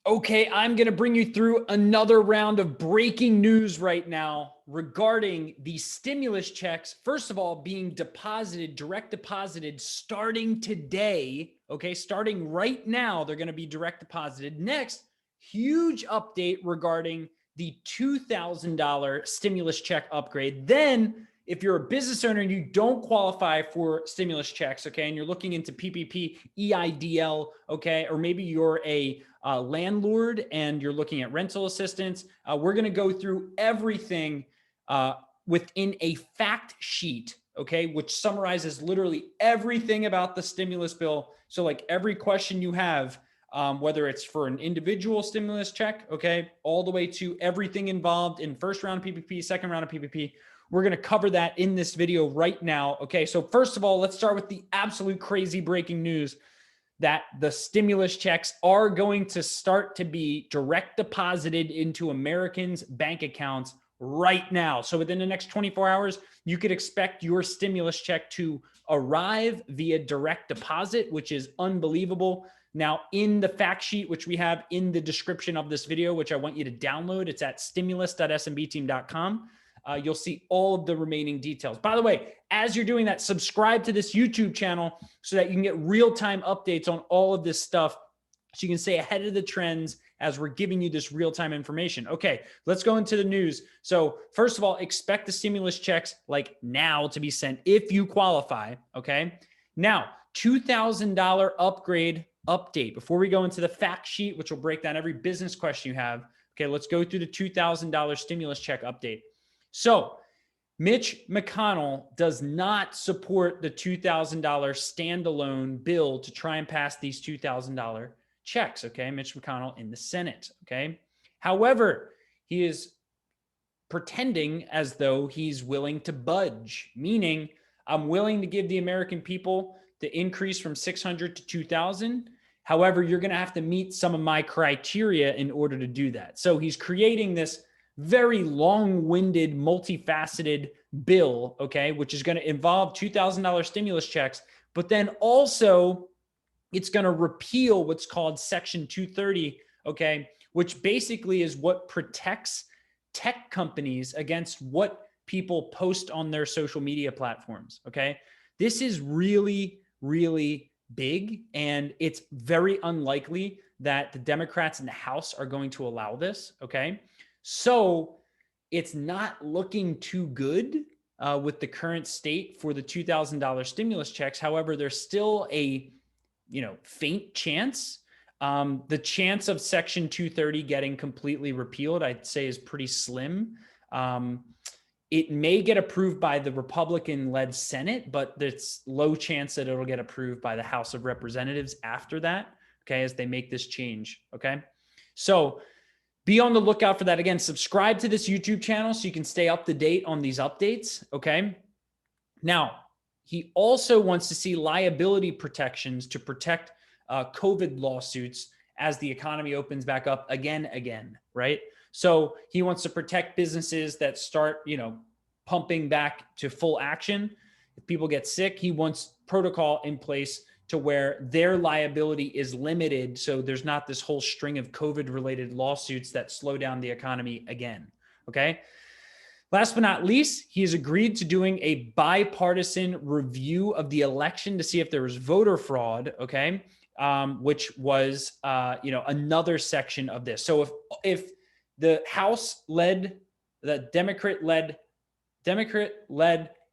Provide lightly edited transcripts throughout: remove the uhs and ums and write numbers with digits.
Okay, I'm going to bring you through another round of breaking news right now regarding the stimulus checks. First of all, being deposited, direct deposited starting today. Okay, starting right now, they're going to be direct deposited. Next, huge update regarding the $2,000 stimulus check upgrade. Then, if you're a business owner and you don't qualify for stimulus checks, okay, and you're looking into PPP, EIDL, okay, or maybe you're a landlord and you're looking at rental assistance, we're going to go through everything within a fact sheet, okay, which summarizes literally everything about the stimulus bill. So like every question you have, whether it's for an individual stimulus check, okay, all the way to everything involved in first round of PPP, second round of PPP. We're going to cover that in this video right now. Okay, so first of all, let's start with the absolute crazy breaking news that the stimulus checks are going to start to be direct deposited into Americans' bank accounts right now. So within the next 24 hours, you could expect your stimulus check to arrive via direct deposit, which is unbelievable. Now, in the fact sheet, which we have in the description of this video, which I want you to download, it's at stimulus.smbteam.com. You'll see all of the remaining details. By the way, as you're doing that, subscribe to this YouTube channel so that you can get real-time updates on all of this stuff so you can stay ahead of the trends as we're giving you this real-time information. Okay, let's go into the news. So first of all, expect the stimulus checks like now to be sent if you qualify, okay? Now, $2,000 upgrade update. Before we go into the fact sheet, which will break down every business question you have, okay, let's go through the $2,000 stimulus check update. So Mitch McConnell does not support the $2,000 standalone bill to try and pass these $2,000 checks. Okay. Mitch McConnell in the Senate. Okay. However, he is pretending as though he's willing to budge, meaning I'm willing to give the American people the increase from 600 to 2,000. However, you're going to have to meet some of my criteria in order to do that. So he's creating this very long-winded, multifaceted bill, okay, which is going to involve $2,000 stimulus checks, but then also it's going to repeal what's called Section 230, okay, which basically is what protects tech companies against what people post on their social media platforms, okay? This is really, really big, and it's very unlikely that the Democrats in the House are going to allow this, okay? So it's not looking too good with the current state for the $2,000 stimulus checks. However, there's still a, faint chance. The chance of Section 230 getting completely repealed, I'd say, is pretty slim. It may get approved by the Republican-led Senate, but there's low chance that it'll get approved by the House of Representatives after that, okay, as they make this change, okay? So be on the lookout for that. Again, subscribe to this YouTube channel so you can stay up to date on these updates, okay? Now, he also wants to see liability protections to protect COVID lawsuits as the economy opens back up again, right? So he wants to protect businesses that start, pumping back to full action. If people get sick, he wants protocol in place to where their liability is limited, so there's not this whole string of COVID-related lawsuits that slow down the economy again, okay? Last but not least, he has agreed to doing a bipartisan review of the election to see if there was voter fraud, okay? Which was, another section of this. So if the House-led, the Democrat-led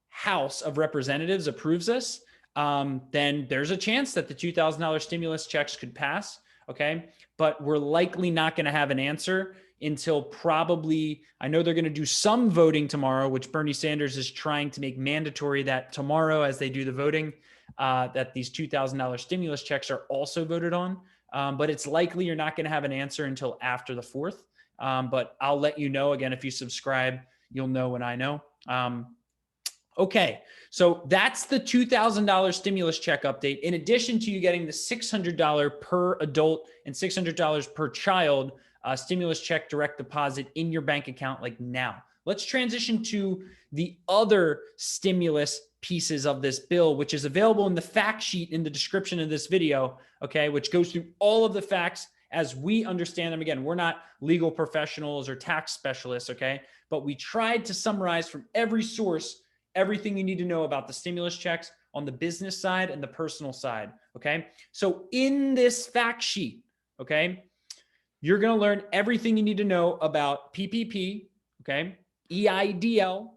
House of Representatives approves this, then there's a chance that the $2,000 stimulus checks could pass, okay? But we're likely not going to have an answer until probably, I know they're going to do some voting tomorrow, which Bernie Sanders is trying to make mandatory that tomorrow as they do the voting, that these $2,000 stimulus checks are also voted on. But it's likely you're not going to have an answer until after the 4th. But I'll let you know. Again, if you subscribe, you'll know when I know. Okay, so that's the $2,000 stimulus check update. In addition to you getting the $600 per adult and $600 per child stimulus check direct deposit in your bank account like now. Let's transition to the other stimulus pieces of this bill, which is available in the fact sheet in the description of this video, okay, which goes through all of the facts as we understand them. Again, we're not legal professionals or tax specialists, okay? But we tried to summarize from every source everything you need to know about the stimulus checks on the business side and the personal side, okay? So in this fact sheet, okay, you're going to learn everything you need to know about PPP, okay, EIDL,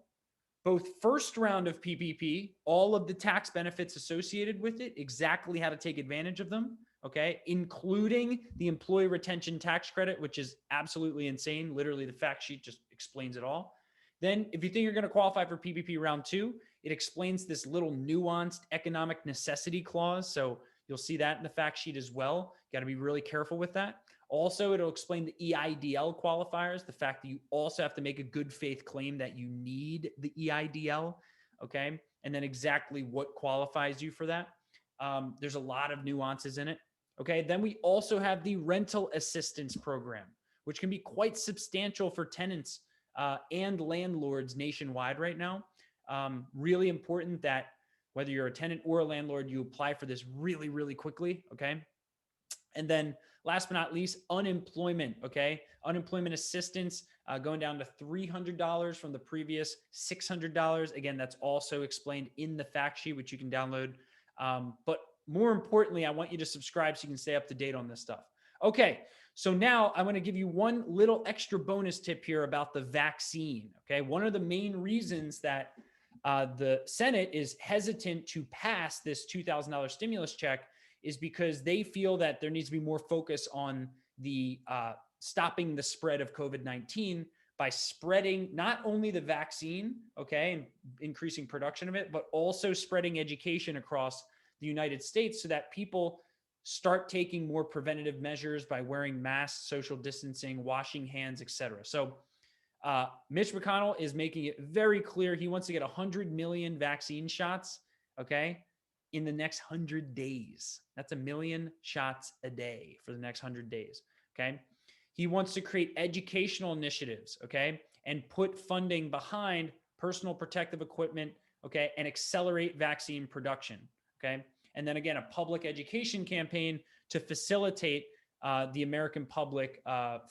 both first round of PPP, all of the tax benefits associated with it, exactly how to take advantage of them, okay, including the employee retention tax credit, which is absolutely insane. Literally, the fact sheet just explains it all. Then, if you think you're going to qualify for PPP round 2, it explains this little nuanced economic necessity clause. So you'll see that in the fact sheet as well. Got to be really careful with that. Also, it'll explain the EIDL qualifiers, the fact that you also have to make a good faith claim that you need the EIDL, okay? And then exactly what qualifies you for that. There's a lot of nuances in it, okay? Then we also have the rental assistance program, which can be quite substantial for tenants and landlords nationwide right now. Really important that whether you're a tenant or a landlord, you apply for this really, really quickly, okay? And then last but not least, unemployment, okay? Unemployment assistance going down to $300 from the previous $600. Again, that's also explained in the fact sheet, which you can download. But more importantly, I want you to subscribe so you can stay up to date on this stuff. Okay, so now I'm going to give you one little extra bonus tip here about the vaccine, okay? One of the main reasons that the Senate is hesitant to pass this $2,000 stimulus check is because they feel that there needs to be more focus on the stopping the spread of COVID-19 by spreading not only the vaccine, okay, and increasing production of it, but also spreading education across the United States so that people start taking more preventative measures by wearing masks, social distancing, washing hands, etc. So Mitch McConnell is making it very clear he wants to get 100 million vaccine shots, okay, in the next 100 days. That's 1 million shots a day for the next 100 days, okay? He wants to create educational initiatives, okay, and put funding behind personal protective equipment, okay, and accelerate vaccine production, okay? And then again, a public education campaign to facilitate the American public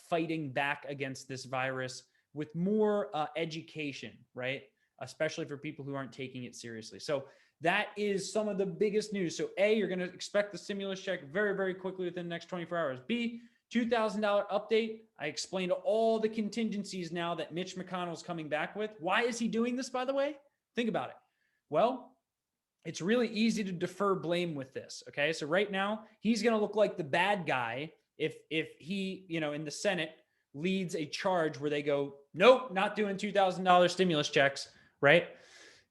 fighting back against this virus with more education, right? Especially for people who aren't taking it seriously. So that is some of the biggest news. So A, you're going to expect the stimulus check very, very quickly within the next 24 hours. B, $2,000 update. I explained all the contingencies now that Mitch McConnell is coming back with. Why is he doing this, by the way? Think about it. Well, it's really easy to defer blame with this, okay? So right now, he's going to look like the bad guy if he, you know, in the Senate leads a charge where they go, nope, not doing $2,000 stimulus checks, right?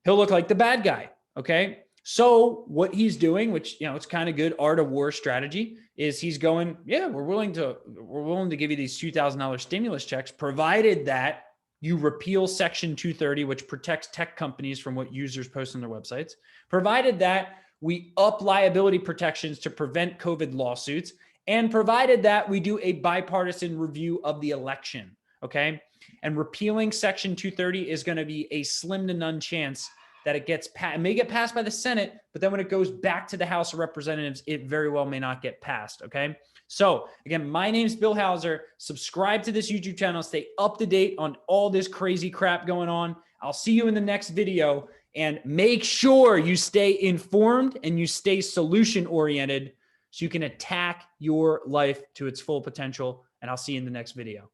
He'll look like the bad guy. Okay. So what he's doing, which, you know, it's kind of good art of war strategy, is he's going, yeah, we're willing to give you these $2,000 stimulus checks, provided that you repeal Section 230, which protects tech companies from what users post on their websites, provided that we up liability protections to prevent COVID lawsuits, and provided that we do a bipartisan review of the election. Okay. And repealing Section 230 is going to be a slim to none chance that it gets passed. It may get passed by the Senate, but then when it goes back to the House of Representatives, it very well may not get passed, okay? So again, my name's Bill Hauser. Subscribe to this YouTube channel. Stay up to date on all this crazy crap going on. I'll see you in the next video, and make sure you stay informed and you stay solution-oriented so you can attack your life to its full potential, and I'll see you in the next video.